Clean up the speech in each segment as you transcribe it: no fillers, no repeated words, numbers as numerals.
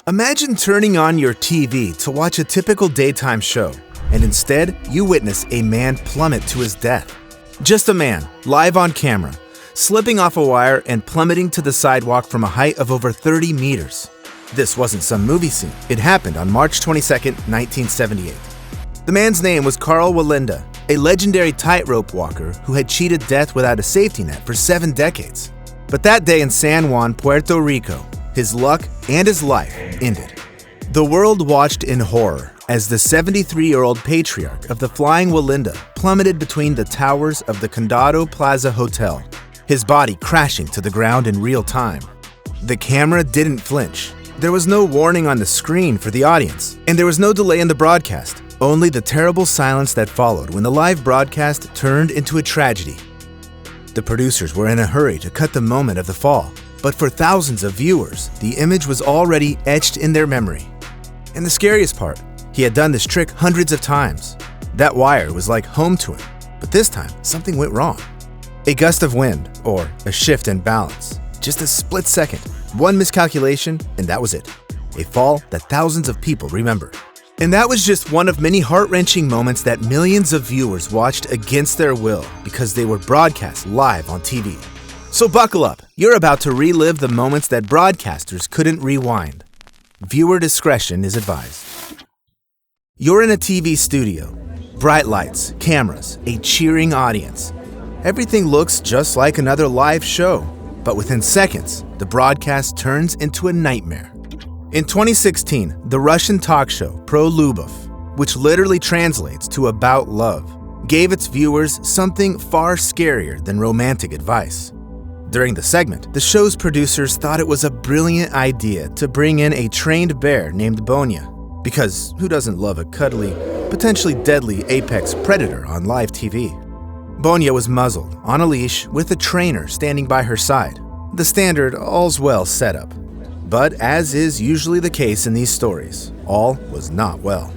Imagine turning on your TV to watch a typical daytime show, and instead, you witness a man plummet to his death. Just a man, live on camera, slipping off a wire and plummeting to the sidewalk from a height of over 30 meters. This wasn't some movie scene. It happened on March 22, 1978. The man's name was Carl Walenda, a legendary tightrope walker who had cheated death without a safety net for 7 decades. But that day in San Juan, Puerto Rico, his luck and his life ended. The world watched in horror as the 73-year-old patriarch of the Flying Walenda plummeted between the towers of the Condado Plaza Hotel, his body crashing to the ground in real time. The camera didn't flinch. There was no warning on the screen for the audience, and there was no delay in the broadcast, only the terrible silence that followed when the live broadcast turned into a tragedy. The producers were in a hurry to cut the moment of the fall, but for thousands of viewers, the image was already etched in their memory. And the scariest part, he had done this trick hundreds of times. That wire was like home to him, but this time, something went wrong. A gust of wind, or a shift in balance. Just a split second, one miscalculation, and that was it. A fall that thousands of people remember. And that was just one of many heart-wrenching moments that millions of viewers watched against their will because they were broadcast live on TV. So buckle up, you're about to relive the moments that broadcasters couldn't rewind. Viewer discretion is advised. You're in a TV studio. Bright lights, cameras, a cheering audience. Everything looks just like another live show, but within seconds, the broadcast turns into a nightmare. In 2016, the Russian talk show Pro Lubov, which literally translates to About Love, gave its viewers something far scarier than romantic advice. During the segment, the show's producers thought it was a brilliant idea to bring in a trained bear named Bonya, because who doesn't love a cuddly, potentially deadly apex predator on live TV? Bonya was muzzled, on a leash, with a trainer standing by her side. The standard all's well setup. But as is usually the case in these stories, all was not well.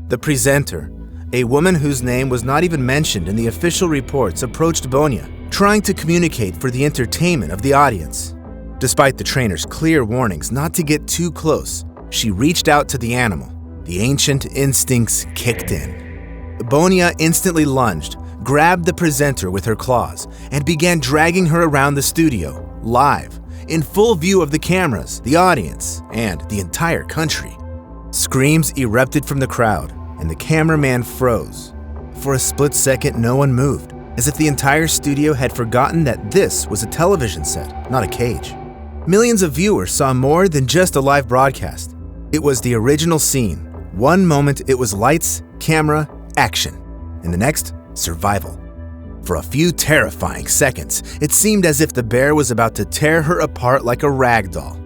The presenter, a woman whose name was not even mentioned in the official reports, approached Bonya, trying to communicate for the entertainment of the audience. Despite the trainer's clear warnings not to get too close, she reached out to the animal. The ancient instincts kicked in. Bonya instantly lunged, grabbed the presenter with her claws, and began dragging her around the studio, live, in full view of the cameras, the audience, and the entire country. Screams erupted from the crowd, and the cameraman froze. For a split second, no one moved, as if the entire studio had forgotten that this was a television set, not a cage. Millions of viewers saw more than just a live broadcast. It was the original scene. One moment it was lights, camera, action, and the next, survival. For a few terrifying seconds, it seemed as if the bear was about to tear her apart like a rag doll.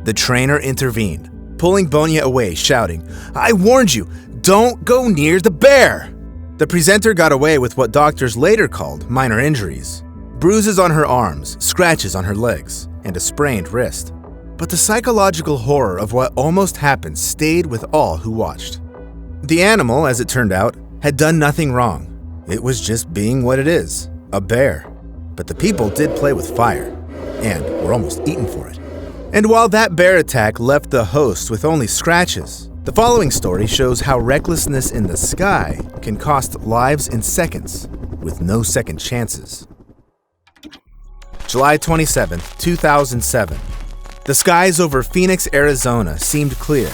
The trainer intervened, pulling Bonya away, shouting, "I warned you, don't go near the bear!" The presenter got away with what doctors later called minor injuries. Bruises on her arms, scratches on her legs, and a sprained wrist. But the psychological horror of what almost happened stayed with all who watched. The animal, as it turned out, had done nothing wrong. It was just being what it is, a bear. But the people did play with fire, and were almost eaten for it. And while that bear attack left the host with only scratches, the following story shows how recklessness in the sky can cost lives in seconds, with no second chances. July 27, 2007. The skies over Phoenix, Arizona seemed clear,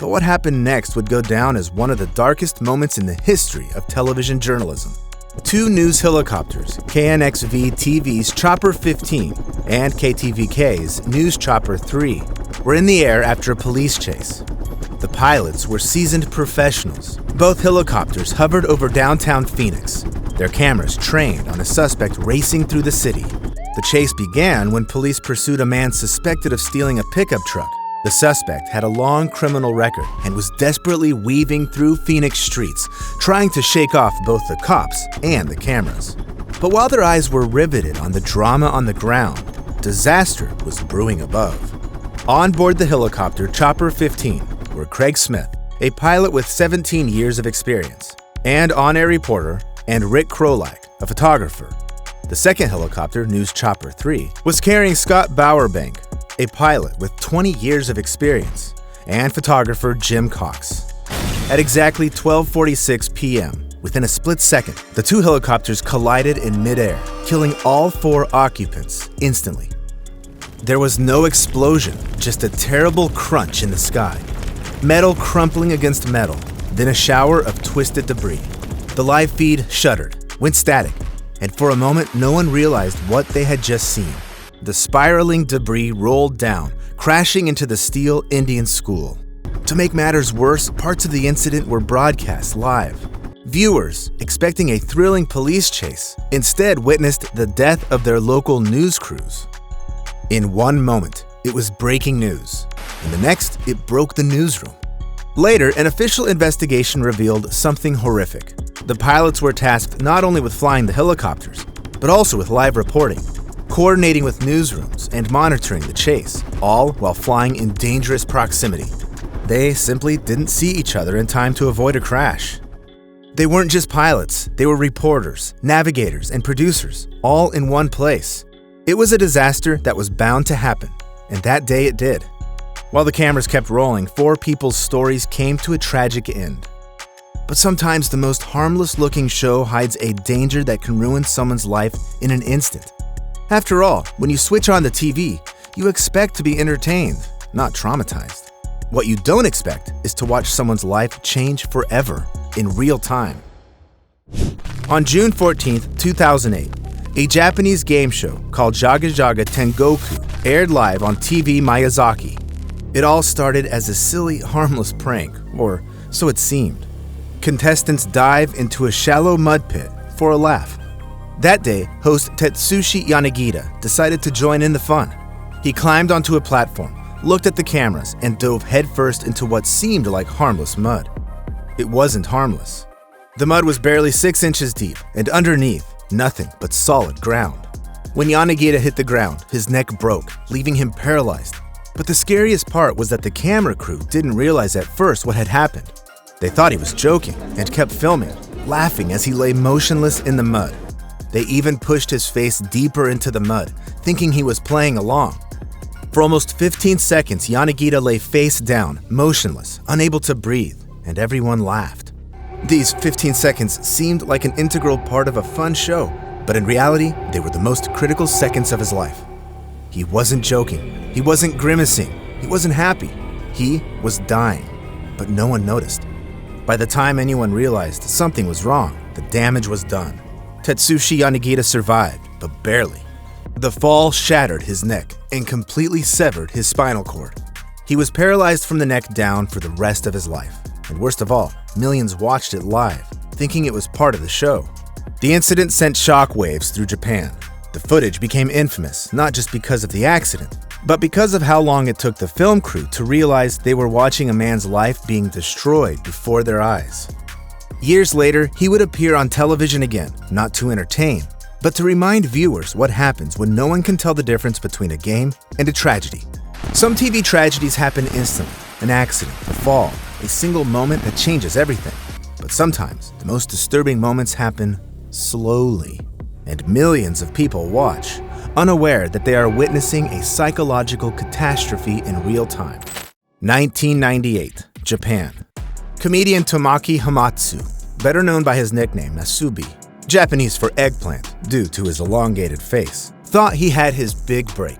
but what happened next would go down as one of the darkest moments in the history of television journalism. 2 news helicopters, KNXV-TV's Chopper 15 and KTVK's News Chopper 3, were in the air after a police chase. The pilots were seasoned professionals. Both helicopters hovered over downtown Phoenix, their cameras trained on a suspect racing through the city. The chase began when police pursued a man suspected of stealing a pickup truck. The suspect had a long criminal record and was desperately weaving through Phoenix streets, trying to shake off both the cops and the cameras. But while their eyes were riveted on the drama on the ground, disaster was brewing above. On board the helicopter Chopper 15 were Craig Smith, a pilot with 17 years of experience, and on-air reporter, and Rick Krolak, a photographer. The second helicopter, News Chopper 3, was carrying Scott Bowerbank, a pilot with 20 years of experience, and photographer Jim Cox. At exactly 12:46 p.m., within a split second, the two helicopters collided in midair, killing all 4 occupants instantly. There was no explosion, just a terrible crunch in the sky. Metal crumpling against metal, then a shower of twisted debris. The live feed shuddered, went static, and for a moment no one realized what they had just seen. The spiraling debris rolled down, crashing into the Steel Indian School. To make matters worse, parts of the incident were broadcast live. Viewers, expecting a thrilling police chase, instead witnessed the death of their local news crews. In one moment, it was breaking news. In the next, it broke the newsroom. Later, an official investigation revealed something horrific. The pilots were tasked not only with flying the helicopters, but also with live reporting, coordinating with newsrooms, and monitoring the chase, all while flying in dangerous proximity. They simply didn't see each other in time to avoid a crash. They weren't just pilots, they were reporters, navigators, and producers, all in one place. It was a disaster that was bound to happen, and that day it did. While the cameras kept rolling, 4 people's stories came to a tragic end. But sometimes the most harmless-looking show hides a danger that can ruin someone's life in an instant. After all, when you switch on the TV, you expect to be entertained, not traumatized. What you don't expect is to watch someone's life change forever in real time. On June 14, 2008, a Japanese game show called Jaga Jaga Tengoku aired live on TV Miyazaki. It all started as a silly, harmless prank, or so it seemed. Contestants dive into a shallow mud pit for a laugh. That day, host Tetsushi Yanagita decided to join in the fun. He climbed onto a platform, looked at the cameras, and dove headfirst into what seemed like harmless mud. It wasn't harmless. The mud was barely 6 inches deep, and underneath, nothing but solid ground. When Yanagita hit the ground, his neck broke, leaving him paralyzed. But the scariest part was that the camera crew didn't realize at first what had happened. They thought he was joking and kept filming, laughing as he lay motionless in the mud. They even pushed his face deeper into the mud, thinking he was playing along. For almost 15 seconds, Yanagita lay face down, motionless, unable to breathe, and everyone laughed. These 15 seconds seemed like an integral part of a fun show, but in reality, they were the most critical seconds of his life. He wasn't joking, he wasn't grimacing, he wasn't happy. He was dying, but no one noticed. By the time anyone realized something was wrong, the damage was done. Tetsushi Yanagita survived, but barely. The fall shattered his neck and completely severed his spinal cord. He was paralyzed from the neck down for the rest of his life. And worst of all, millions watched it live, thinking it was part of the show. The incident sent shockwaves through Japan. The footage became infamous, not just because of the accident, but because of how long it took the film crew to realize they were watching a man's life being destroyed before their eyes. Years later, he would appear on television again, not to entertain, but to remind viewers what happens when no one can tell the difference between a game and a tragedy. Some TV tragedies happen instantly, an accident, a fall, a single moment that changes everything. But sometimes, the most disturbing moments happen slowly, and millions of people watch, unaware that they are witnessing a psychological catastrophe in real time. 1998, Japan. Comedian Tamaki Hamatsu, better known by his nickname Nasubi, Japanese for eggplant due to his elongated face, thought he had his big break.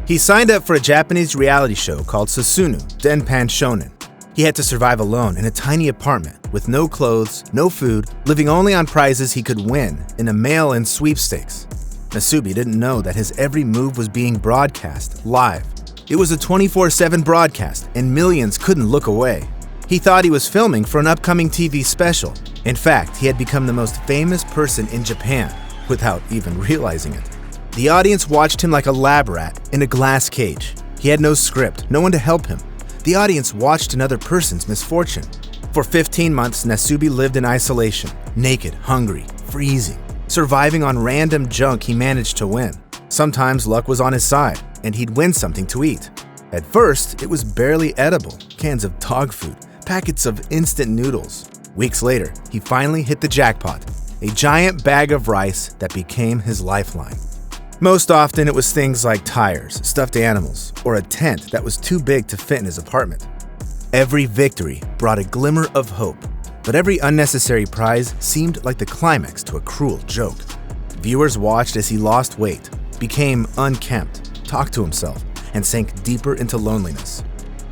He signed up for a Japanese reality show called Susunu Denpan Shonen. He had to survive alone in a tiny apartment with no clothes, no food, living only on prizes he could win in a mail-in sweepstakes. Nasubi didn't know that his every move was being broadcast live. It was a 24/7 broadcast, and millions couldn't look away. He thought he was filming for an upcoming TV special. In fact, he had become the most famous person in Japan without even realizing it. The audience watched him like a lab rat in a glass cage. He had no script, no one to help him. The audience watched another person's misfortune. For 15 months, Nasubi lived in isolation, naked, hungry, freezing, surviving on random junk he managed to win. Sometimes luck was on his side, and he'd win something to eat. At first, it was barely edible, cans of dog food, packets of instant noodles. Weeks later, he finally hit the jackpot, a giant bag of rice that became his lifeline. Most often, it was things like tires, stuffed animals, or a tent that was too big to fit in his apartment. Every victory brought a glimmer of hope, but every unnecessary prize seemed like the climax to a cruel joke. Viewers watched as he lost weight, became unkempt, talked to himself, and sank deeper into loneliness.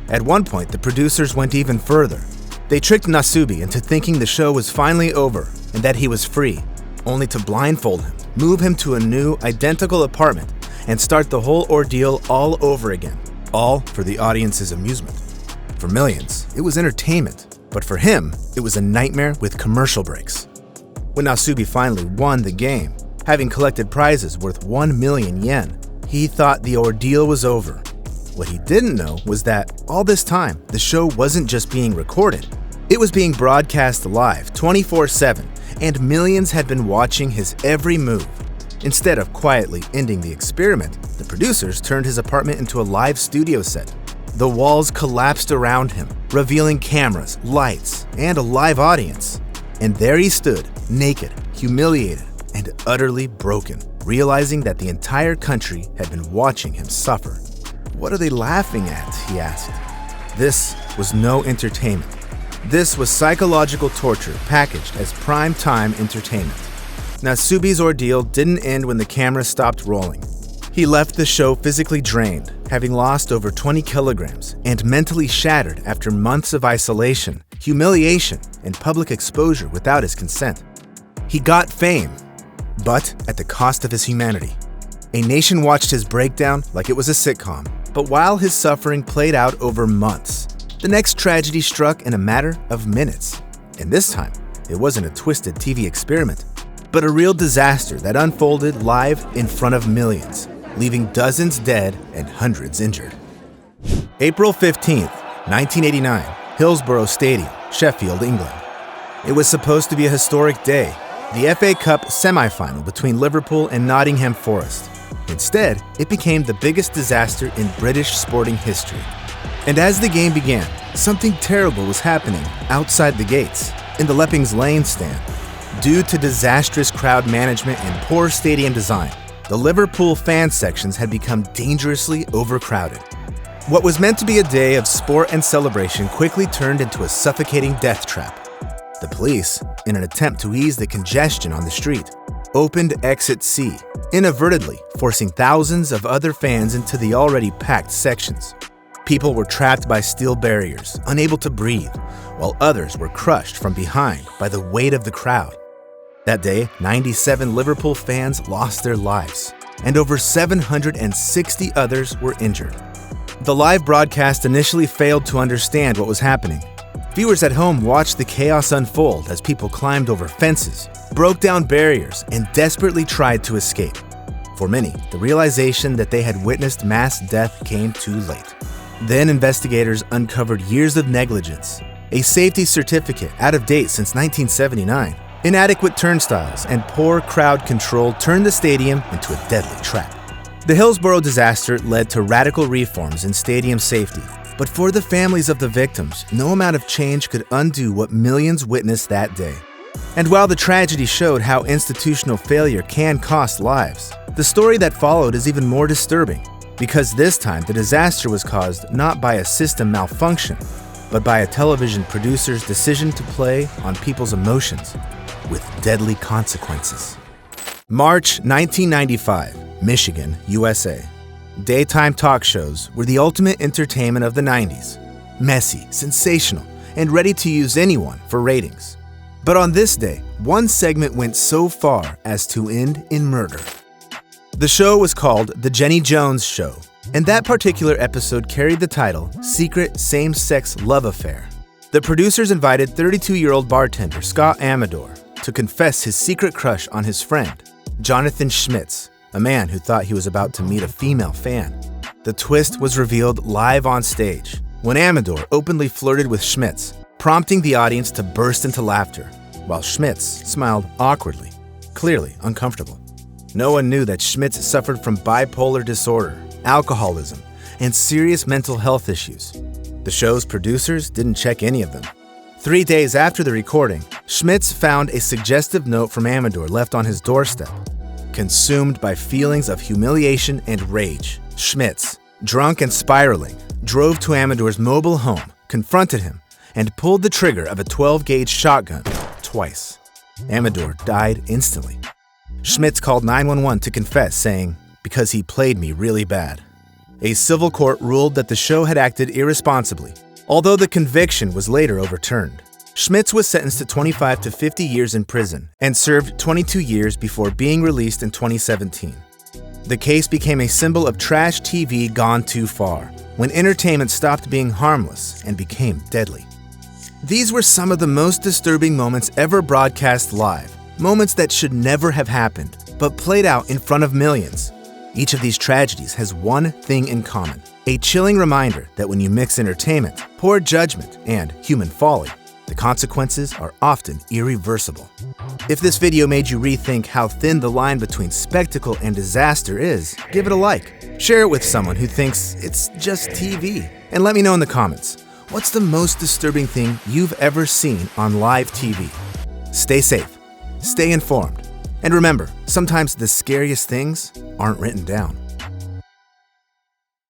At one point, the producers went even further. They tricked Nasubi into thinking the show was finally over and that he was free, only to blindfold him, move him to a new, identical apartment, and start the whole ordeal all over again, all for the audience's amusement. For millions, it was entertainment, but for him, it was a nightmare with commercial breaks. When Nasubi finally won the game, having collected prizes worth 1 million yen, he thought the ordeal was over. What he didn't know was that all this time, the show wasn't just being recorded. It was being broadcast live 24/7, and millions had been watching his every move. Instead of quietly ending the experiment, the producers turned his apartment into a live studio set. The walls collapsed around him, revealing cameras, lights, and a live audience. And there he stood, naked, humiliated, and utterly broken, realizing that the entire country had been watching him suffer. "What are they laughing at?" he asked. This was no entertainment. This was psychological torture packaged as prime-time entertainment. Nasubi's ordeal didn't end when the camera stopped rolling. He left the show physically drained, having lost over 20 kilograms, and mentally shattered after months of isolation, humiliation, and public exposure without his consent. He got fame, but at the cost of his humanity. A nation watched his breakdown like it was a sitcom, but while his suffering played out over months, the next tragedy struck in a matter of minutes. And this time, it wasn't a twisted TV experiment, but a real disaster that unfolded live in front of millions, leaving dozens dead and hundreds injured. April 15th, 1989, Hillsborough Stadium, Sheffield, England. It was supposed to be a historic day, the FA Cup semi-final between Liverpool and Nottingham Forest. Instead, it became the biggest disaster in British sporting history. And as the game began, something terrible was happening outside the gates, in the Leppings Lane stand. Due to disastrous crowd management and poor stadium design, the Liverpool fan sections had become dangerously overcrowded. What was meant to be a day of sport and celebration quickly turned into a suffocating death trap. The police, in an attempt to ease the congestion on the street, opened Exit C, inadvertently forcing thousands of other fans into the already packed sections. People were trapped by steel barriers, unable to breathe, while others were crushed from behind by the weight of the crowd. That day, 97 Liverpool fans lost their lives, and over 760 others were injured. The live broadcast initially failed to understand what was happening. Viewers at home watched the chaos unfold as people climbed over fences, broke down barriers, and desperately tried to escape. For many, the realization that they had witnessed mass death came too late. Then investigators uncovered years of negligence, a safety certificate out of date since 1979, inadequate turnstiles, and poor crowd control turned the stadium into a deadly trap. The Hillsborough disaster led to radical reforms in stadium safety, but for the families of the victims, no amount of change could undo what millions witnessed that day. And while the tragedy showed how institutional failure can cost lives, the story that followed is even more disturbing, because this time the disaster was caused not by a system malfunction, but by a television producer's decision to play on people's emotions with deadly consequences. March 1995, Michigan, USA. Daytime talk shows were the ultimate entertainment of the 90s. Messy, sensational, and ready to use anyone for ratings. But on this day, one segment went so far as to end in murder. The show was called The Jenny Jones Show, and that particular episode carried the title Secret Same-Sex Love Affair. The producers invited 32-year-old bartender Scott Amador to confess his secret crush on his friend, Jonathan Schmitz, a man who thought he was about to meet a female fan. The twist was revealed live on stage when Amador openly flirted with Schmitz, prompting the audience to burst into laughter, while Schmitz smiled awkwardly, clearly uncomfortable. No one knew that Schmitz suffered from bipolar disorder, alcoholism, and serious mental health issues. The show's producers didn't check any of them. 3 days after the recording, Schmitz found a suggestive note from Amador left on his doorstep. Consumed by feelings of humiliation and rage, Schmitz, drunk and spiraling, drove to Amador's mobile home, confronted him, and pulled the trigger of a 12-gauge shotgun twice. Amador died instantly. Schmitz called 911 to confess, saying, "Because he played me really bad." A civil court ruled that the show had acted irresponsibly, although the conviction was later overturned. Schmitz was sentenced to 25 to 50 years in prison and served 22 years before being released in 2017. The case became a symbol of trash TV gone too far, when entertainment stopped being harmless and became deadly. These were some of the most disturbing moments ever broadcast live, moments that should never have happened, but played out in front of millions. Each of these tragedies has one thing in common: a chilling reminder that when you mix entertainment, poor judgment, and human folly, the consequences are often irreversible. If this video made you rethink how thin the line between spectacle and disaster is, give it a like. Share it with someone who thinks it's just TV. And let me know in the comments, what's the most disturbing thing you've ever seen on live TV? Stay safe, stay informed, and remember, sometimes the scariest things aren't written down.